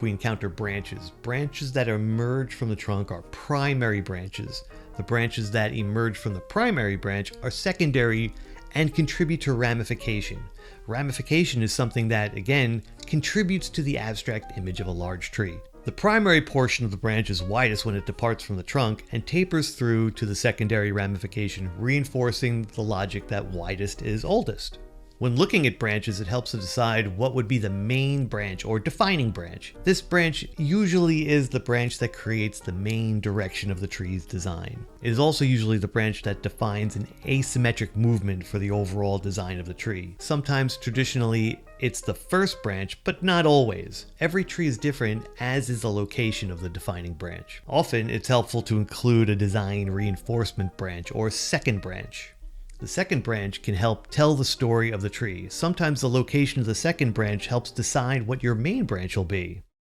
We encounter branches. Branches that emerge from the trunk are primary branches. The branches that emerge from the primary branch are secondary and contribute to ramification. Ramification is something that, again, contributes to the abstract image of a large tree. The primary portion of the branch is widest when it departs from the trunk and tapers through to the secondary ramification, reinforcing the logic that widest is oldest. When looking at branches, it helps to decide what would be the main branch or defining branch. This branch usually is the branch that creates the main direction of the tree's design. It is also usually the branch that defines an asymmetric movement for the overall design of the tree. Sometimes, traditionally, it's the first branch, but not always. Every tree is different, as is the location of the defining branch. Often, it's helpful to include a design reinforcement branch or second branch. The second branch can help tell the story of the tree. Sometimes the location of the second branch helps decide what your main branch will be.